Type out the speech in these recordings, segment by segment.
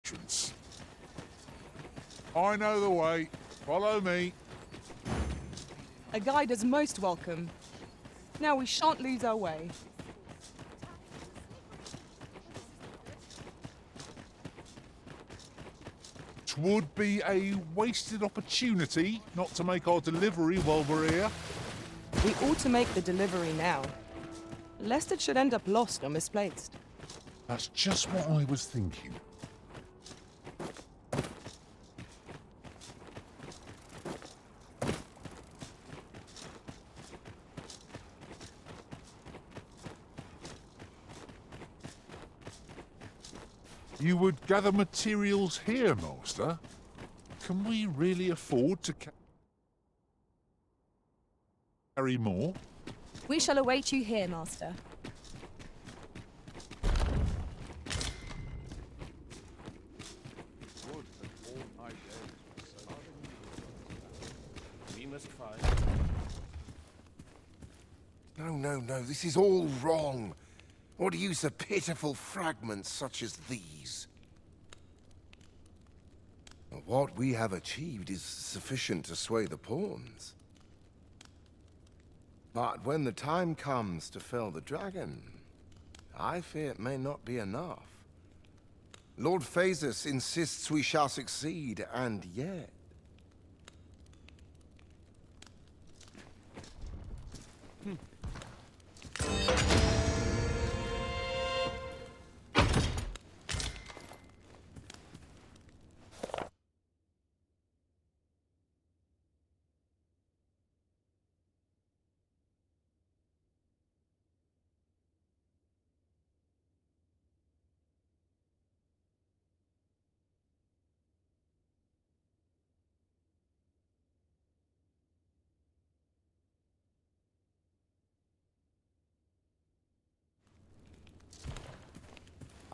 entrance. I know the way. Follow me. A guide is most welcome. Now we shan't lose our way. 'Twould be a wasted opportunity not to make our delivery while we're here. We ought to make the delivery now, lest it should end up lost or misplaced. That's just what I was thinking. You would gather materials here, Master? Can we really afford to carry more? We shall await you here, Master. We must find. No, this is all wrong. What use of pitiful fragments such as these? What we have achieved is sufficient to sway the pawns. But when the time comes to fell the dragon, I fear it may not be enough. Lord Phasus insists we shall succeed, and yet...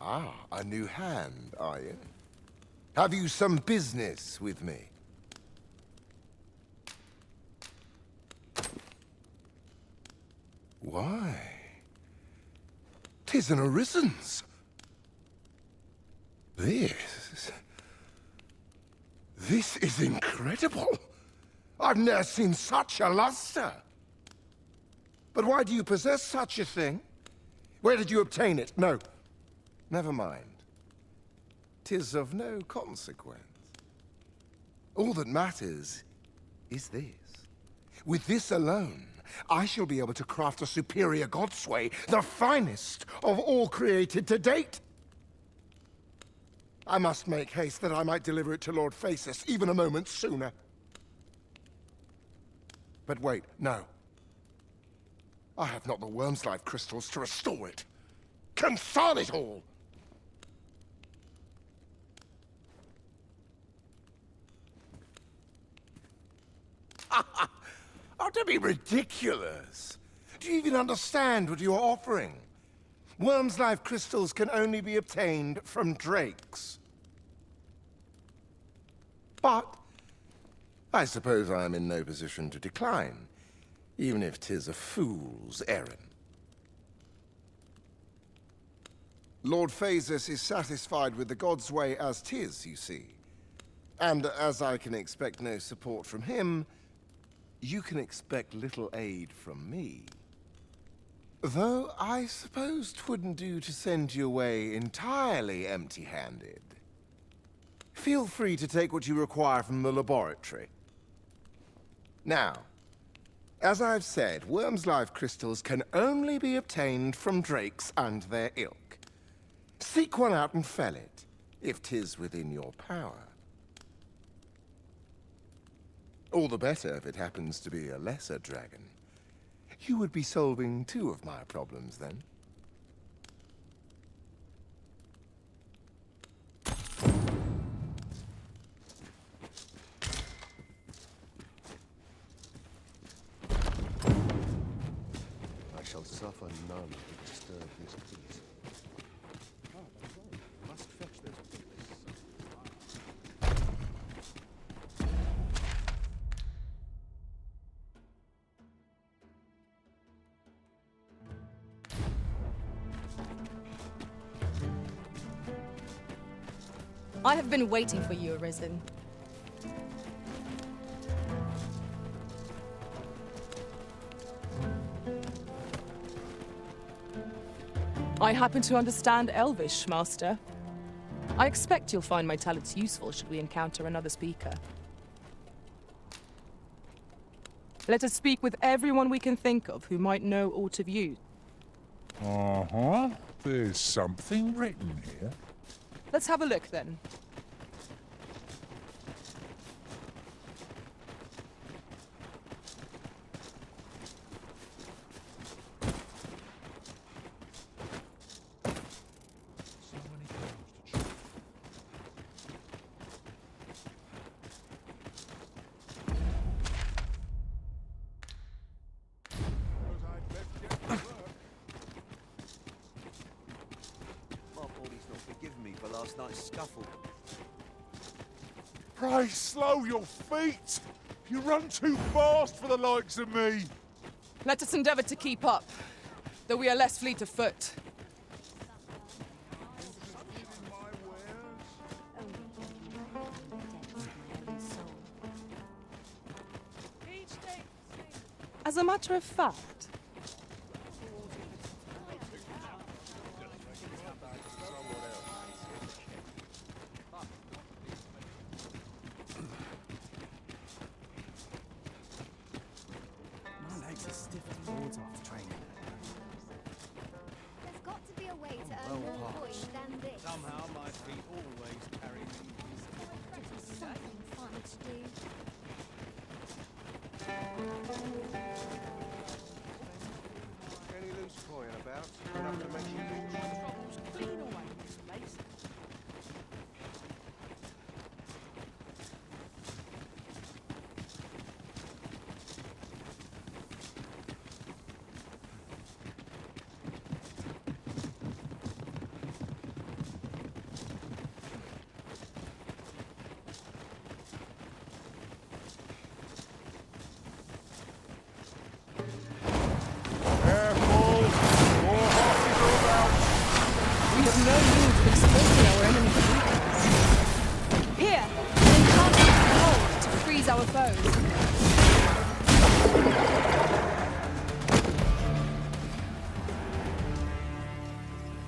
Ah, a new hand, are you? Have you some business with me? Why? 'Tis an orisons. This is incredible. I've never seen such a luster. But why do you possess such a thing? Where did you obtain it? No. Never mind. 'Tis of no consequence. All that matters is this. With this alone, I shall be able to craft a superior godsway, the finest of all created to date. I must make haste that I might deliver it to Lord Phasus even a moment sooner. But wait, no. I have not the worm's life crystals to restore it. Confound it all! Oh, don't be ridiculous. Do you even understand what you're offering? Worm's life crystals can only be obtained from drakes. But I suppose I am in no position to decline, even if 'tis a fool's errand. Lord Phasus is satisfied with the God's way as 'tis, you see. And as I can expect no support from him, you can expect little aid from me. Though I suppose 'twouldn't do to send you away entirely empty-handed. Feel free to take what you require from the laboratory. Now, as I've said, worm's life crystals can only be obtained from drakes and their ilk. Seek one out and fell it, if 'tis within your power. All the better if it happens to be a lesser dragon. You would be solving two of my problems, then. I shall suffer none to disturb this peace. Must fetch those. I have been waiting for you, Arisen. I happen to understand Elvish, Master. I expect you'll find my talents useful should we encounter another speaker. Let us speak with everyone we can think of who might know aught of you. Uh-huh. There's something written here. Let's have a look then. Last night's scuffle. Pray slow your feet! You run too fast for the likes of me! Let us endeavor to keep up, though we are less fleet of foot. As a matter of fact, There's got to be a way to earn more coin than this. Somehow my feet always carry me. There's got to be something fun to do. Any loose coin about? Enough to make you rich? Careful! More horses are about! we have no means of exposing our enemy's weakness. Here, enchant hold to freeze our foes.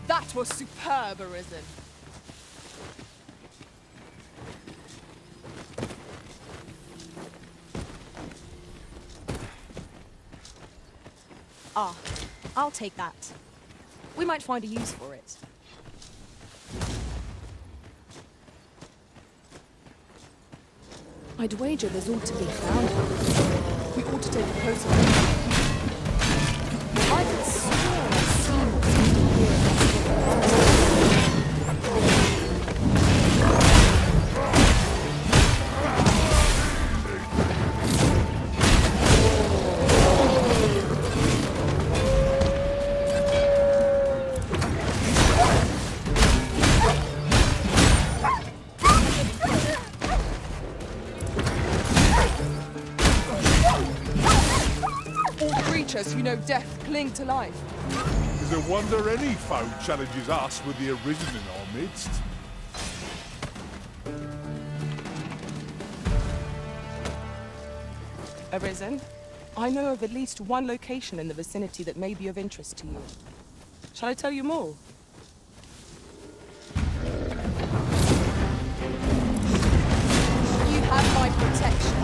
That was superb, Arisen. Ah, I'll take that. We might find a use for it. I'd wager there's ought to be found here. We ought to take a closer look. I could swear I've seen what's in here. All creatures who know death cling to life. Is it a wonder any foe challenges us with the Arisen in our midst? Arisen, I know of at least one location in the vicinity that may be of interest to you. Shall I tell you more? You have my protection.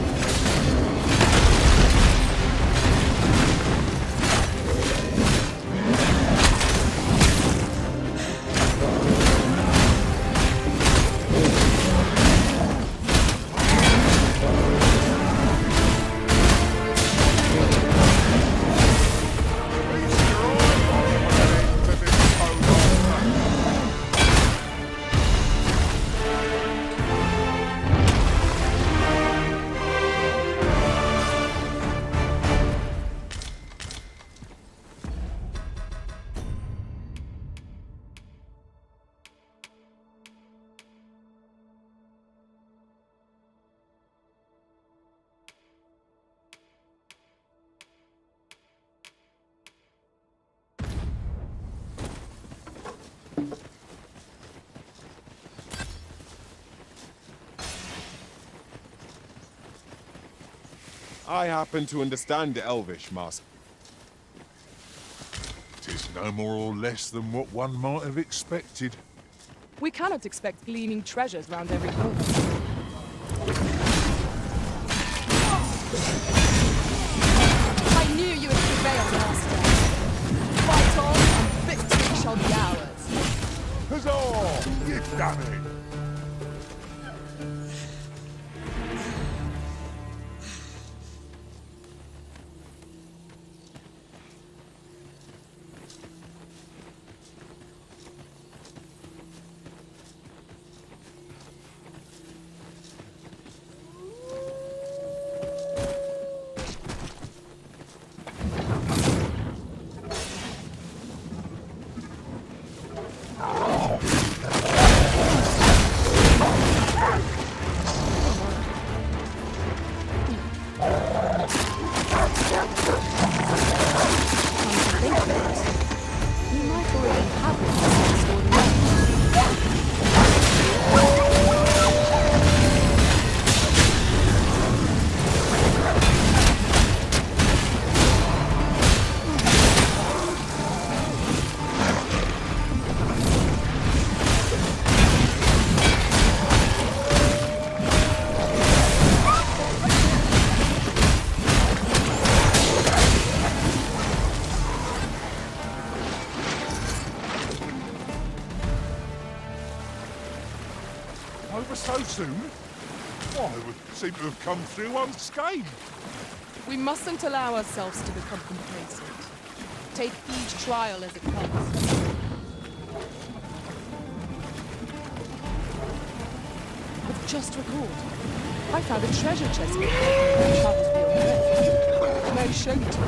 I happen to understand Elvish, Master. 'Tis no more or less than what one might have expected. We cannot expect gleaming treasures round every corner. I knew you would prevail, Master. Fight on, and victory shall be ours. Huzzah! You've done it! Over so soon? Why, we seem to have come through unscathed. We mustn't allow ourselves to become complacent. Take each trial as it comes. But just recalled, I found a treasure chest that travels beyond Earth. May I show you to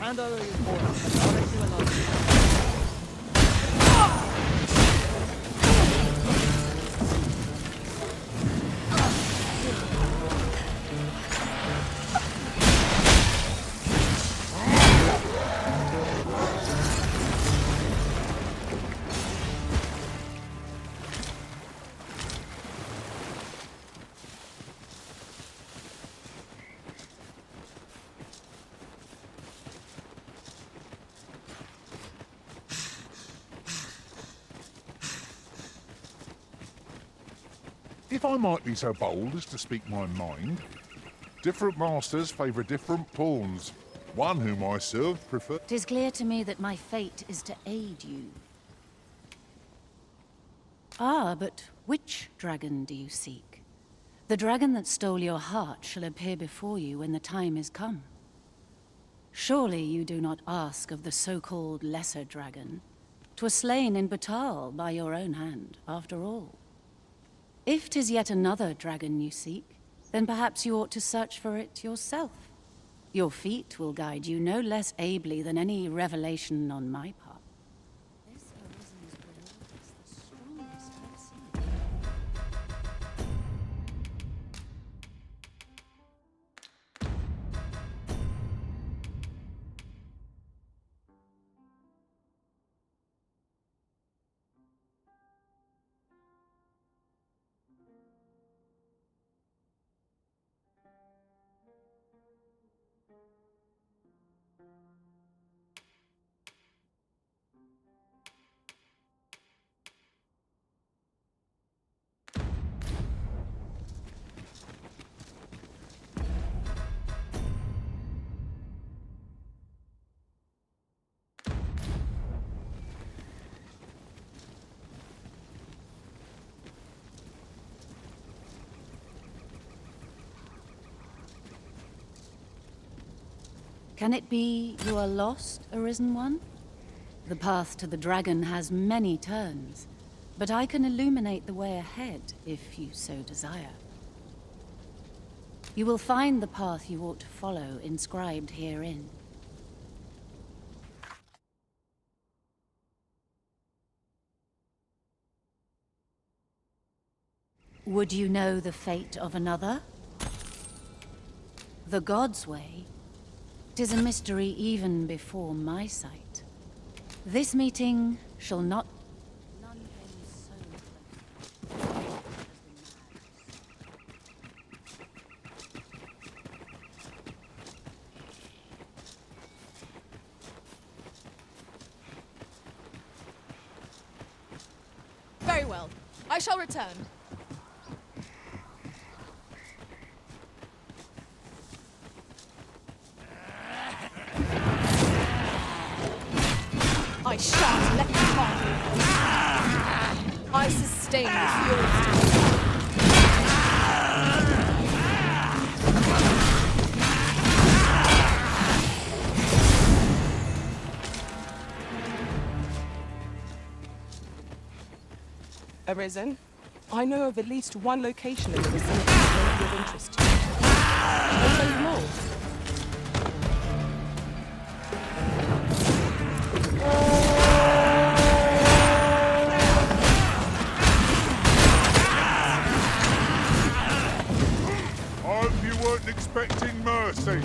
hand over your board. I'll let you alone. If I might be so bold as to speak my mind, different masters favour different pawns. One whom I served preferred... 'Tis clear to me that my fate is to aid you. Ah, but which dragon do you seek? The dragon that stole your heart shall appear before you when the time is come. Surely you do not ask of the so-called lesser dragon. 'Twas slain in Batal by your own hand, after all. If 'tis yet another dragon you seek, then perhaps you ought to search for it yourself. Your feet will guide you no less ably than any revelation on my part. Can it be you are lost, Arisen One? The path to the dragon has many turns, but I can illuminate the way ahead if you so desire. You will find the path you ought to follow inscribed herein. Would you know the fate of another? The God's way? 'Tis a mystery even before my sight. This meeting shall not... None came so close as the Very well. I shall return. I shan't let you harm me. I sustain the fury. Arisen, I know of at least one location in the vicinity that may be of interest to you. I'll tell you more. I hope you weren't expecting mercy.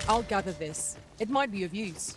I'll gather this. It might be of use.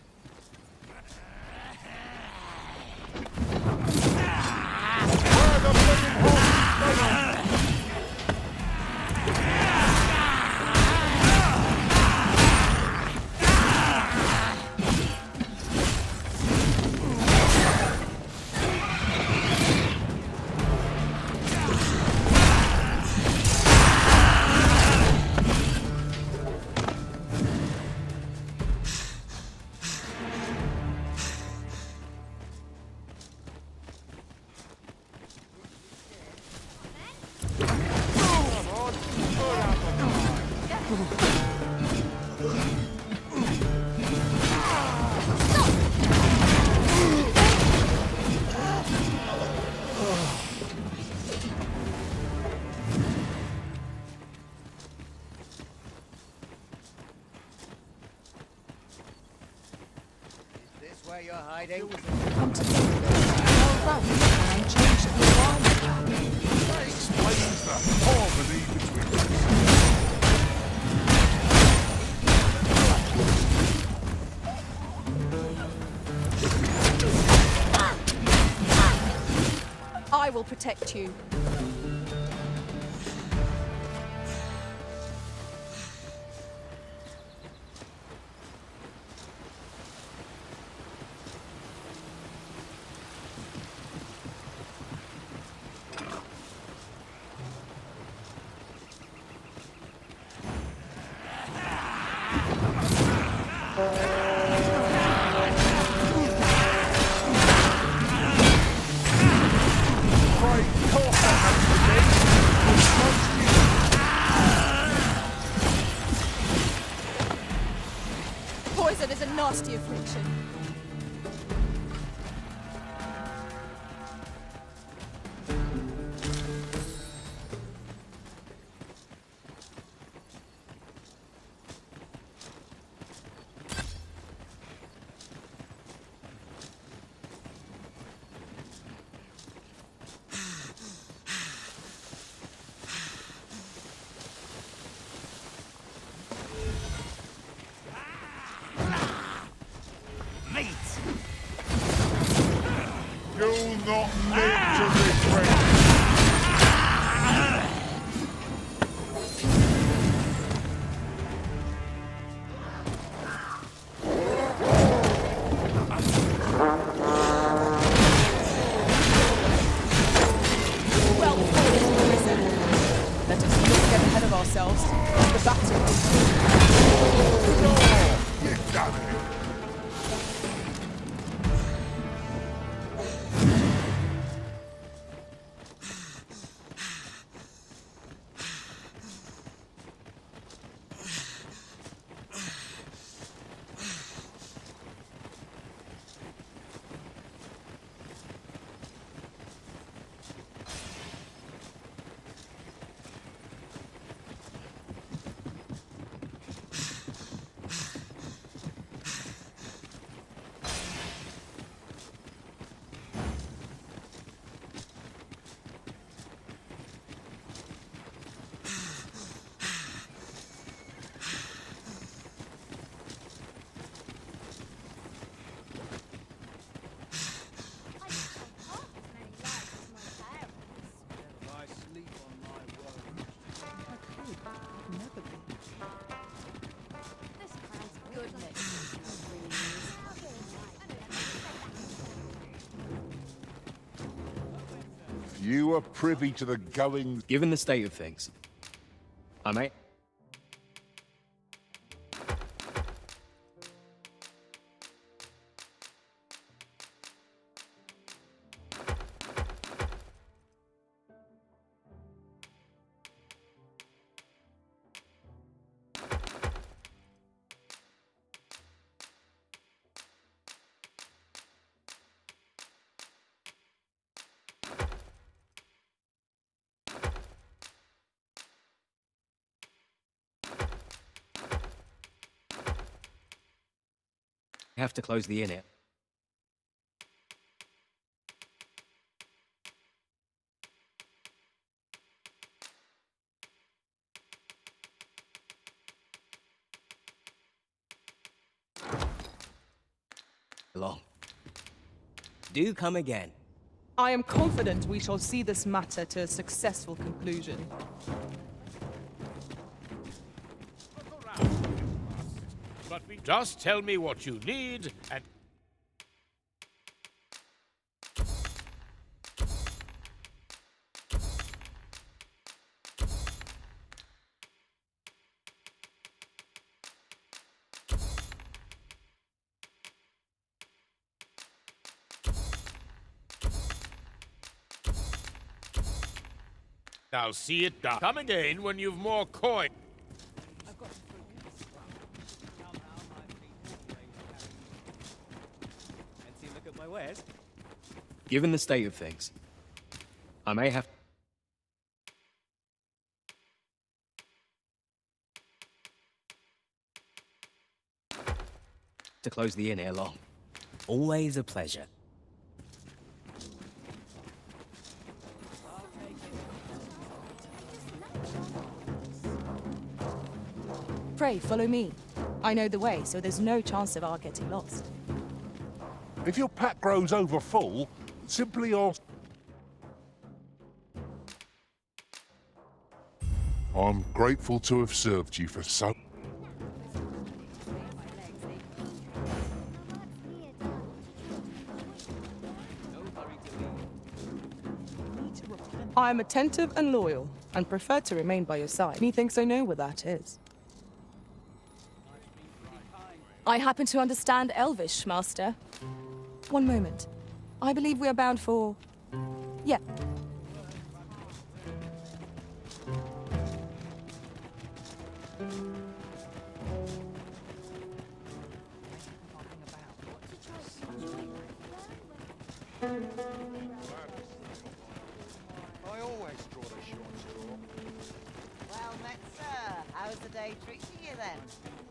Where you're hiding? Come to think of it, I'll run and change the environment. That explains the harmony between us. I will protect you. Great God! nasty affliction. You'll not live to regret. Well, listen. Let us not get ahead of ourselves. The battle is You've done it. You are privy to the goings. Given the state of things, I may... have to close the inn here. Long. Do come again. I am confident we shall see this matter to a successful conclusion. Just tell me what you need, and... I'll see it done. Come again when you've more coin. Given the state of things, I may have... to close the inn ere long. Always a pleasure. Pray, follow me. I know the way, so there's no chance of our getting lost. If your pack grows over full, simply ask. I'm grateful to have served you for so. I am attentive and loyal, and prefer to remain by your side. Methinks I know what that is. I happen to understand Elvish, Master. One moment. I believe we are bound for... Yeah. I always draw the short straw. Well met, sir. How's the day treating you then?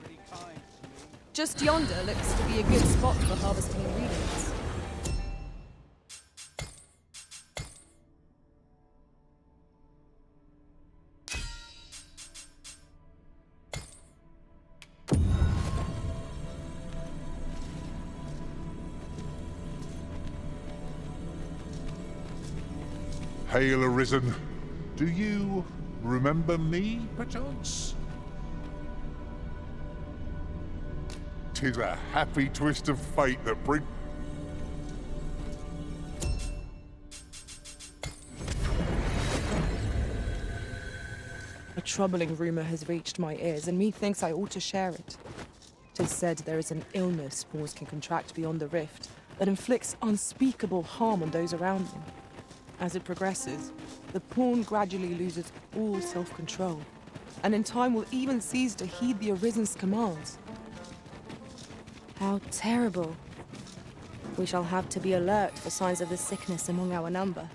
Pretty kind to me. Just yonder looks to be a good spot for harvesting ingredients. Hail Arisen. Do you remember me, perchance? 'Tis a happy twist of fate that brings... A troubling rumor has reached my ears, and methinks I ought to share it. 'Tis said there is an illness spores can contract beyond the rift that inflicts unspeakable harm on those around them. As it progresses, the pawn gradually loses all self-control, and in time will even cease to heed the Arisen's commands. How terrible. We shall have to be alert for signs of the sickness among our number.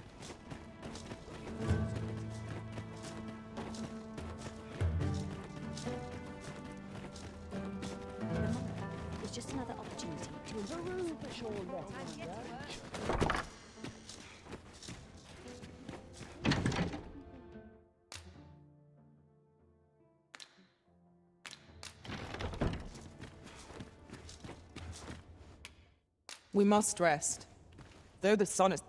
It's just another opportunity to improve the shore letter. We must rest, though the sun is...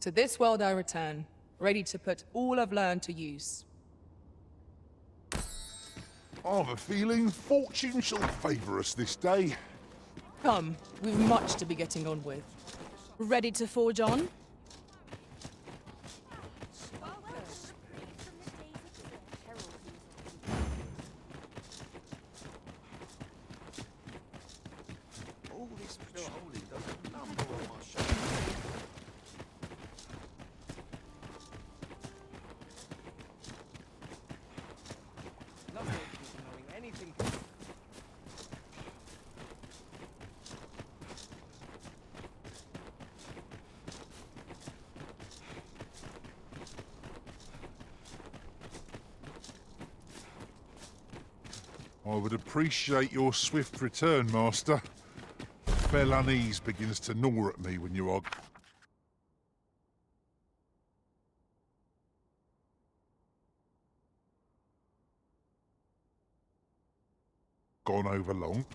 To this world I return, ready to put all I've learned to use. I've a feeling fortune shall favour us this day. Come, we've much to be getting on with. Ready to forge on? All this patrolling does a number on my shoulder. Nothing knowing anything. I would appreciate your swift return, Master. Fell unease begins to gnaw at me when you are... gone over long.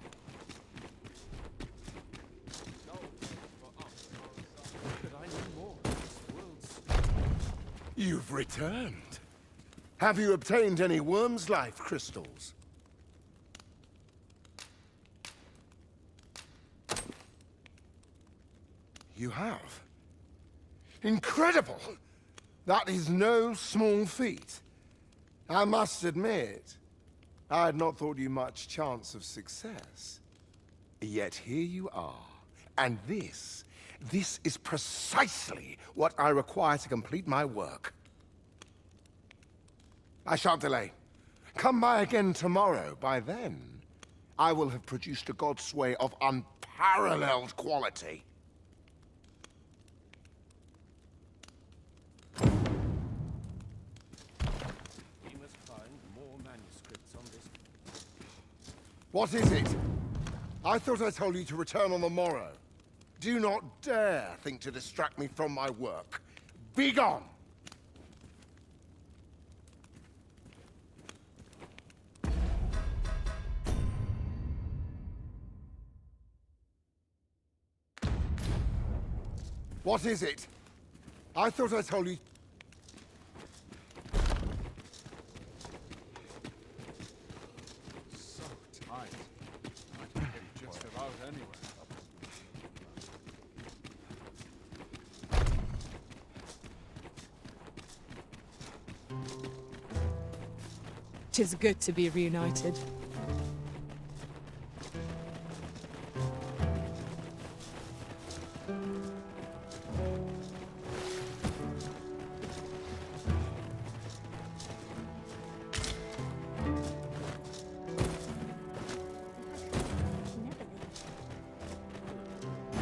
You've returned. Have you obtained any worm's life crystals? You have? Incredible! That is no small feat. I must admit, I had not thought you much chance of success. Yet here you are, and this is precisely what I require to complete my work. I shan't delay. Come by again tomorrow. By then, I will have produced a godsway of unparalleled quality. What is it? I thought I told you to return on the morrow. Do not dare think to distract me from my work. Be gone! What is it? I thought I told you... So tight. I can get just about anywhere. 'Tis good to be reunited.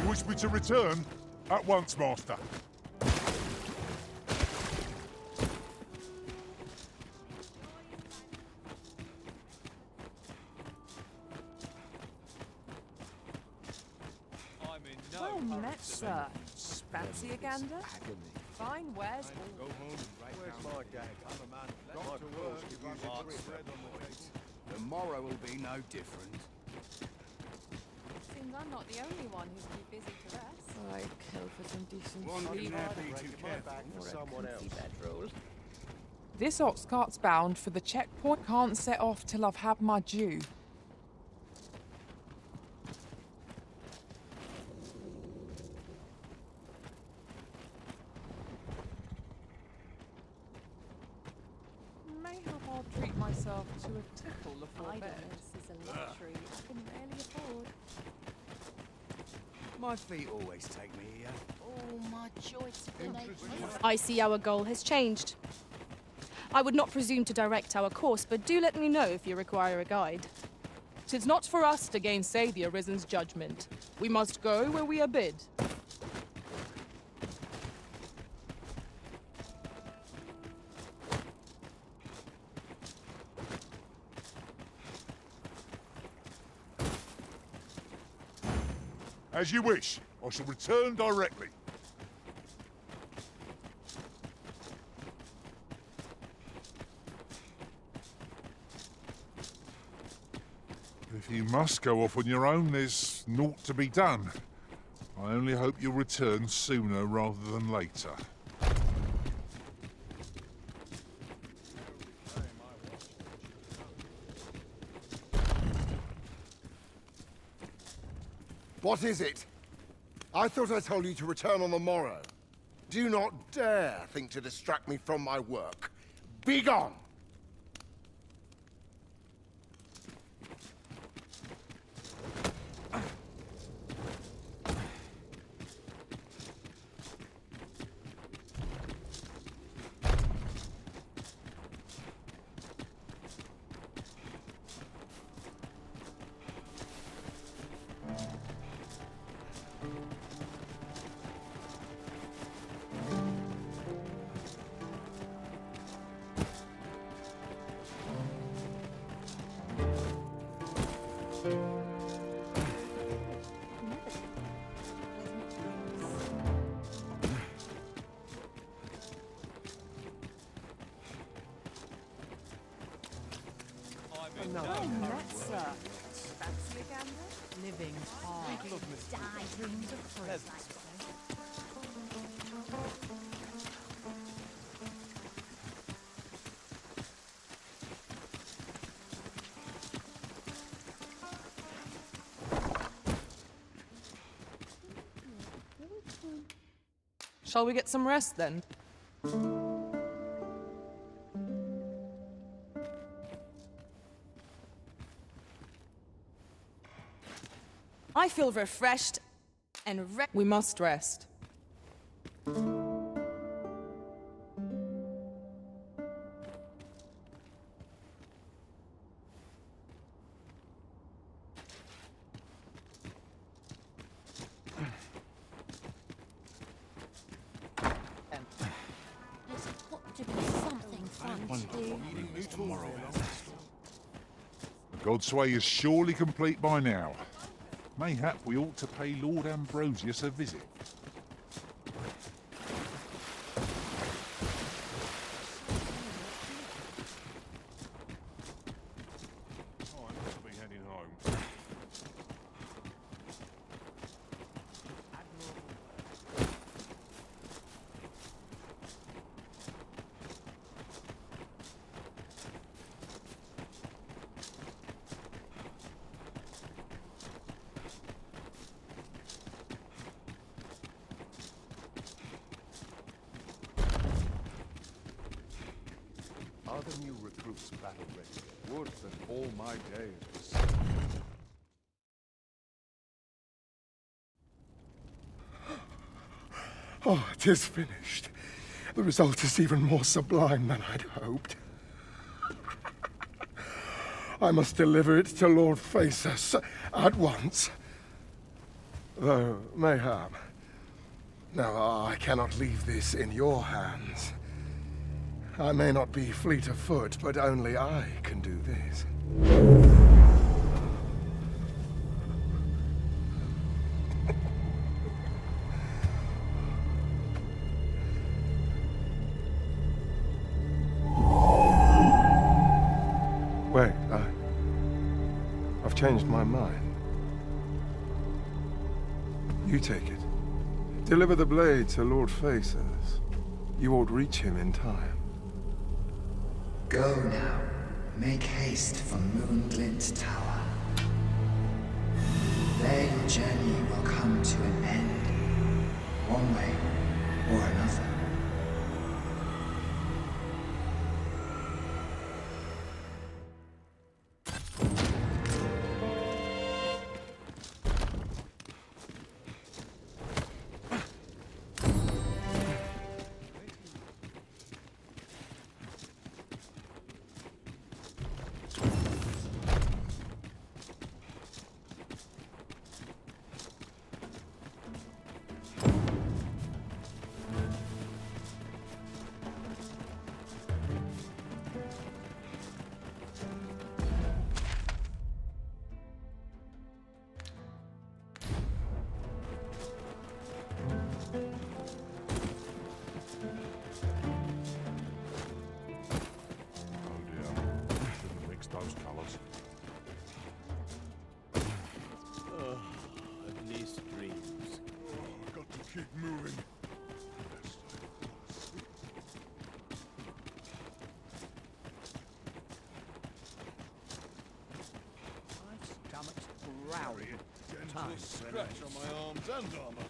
You wish me to return? At once, Master. Well met, sir. Fancy a gander? Fine wares. Go home and write Where's my gag? I'm a man. Got to work if I'm bread on the plate. Tomorrow will be no different. Seems I'm not the only one who's too busy to rest. I'd kill for some decent One sleep. can never be too careful Or for a someone else. comfy bedroll. This ox cart's bound for the checkpoint. Can't set off till I've had my due. Mayhap I'll treat myself to a tickle before bed. Idleness is a luxury I can rarely afford. My feet always take me here. Oh, my joints have been aching. I see our goal has changed. I would not presume to direct our course, but do let me know if you require a guide. 'Tis not for us to gainsay the Arisen's judgment. We must go where we are bid. As you wish. I shall return directly. If you must go off on your own, there's naught to be done. I only hope you'll return sooner rather than later. What is it? I thought I told you to return on the morrow. Do not dare think to distract me from my work. Be gone! Well met, sir. Fancy a gander? Living hard. Die dreams of first. Shall we get some rest then? I feel refreshed and We must rest. There's got to be something fun to do. The Godsway is surely complete by now. Mayhap we ought to pay Lord Ambrosius a visit. Time to be heading home. other new recruits battle ready. Would that all my days were spent. Oh, it is finished. The result is even more sublime than I'd hoped. I must deliver it to Lord Phaesus at once. Though, mayhap. Now, I cannot leave this in your hands. I may not be fleet of foot, but only I can do this. Wait, I've changed my mind. You take it. Deliver the blade to Lord Phaesus. You won't reach him in time. Go now. Make haste for Moonglint Tower. There your journey will come to an end, one way or another. Those colours. At least dreams. I've got to keep moving. My stomach's growling. Gentle scratch on my arms and armour.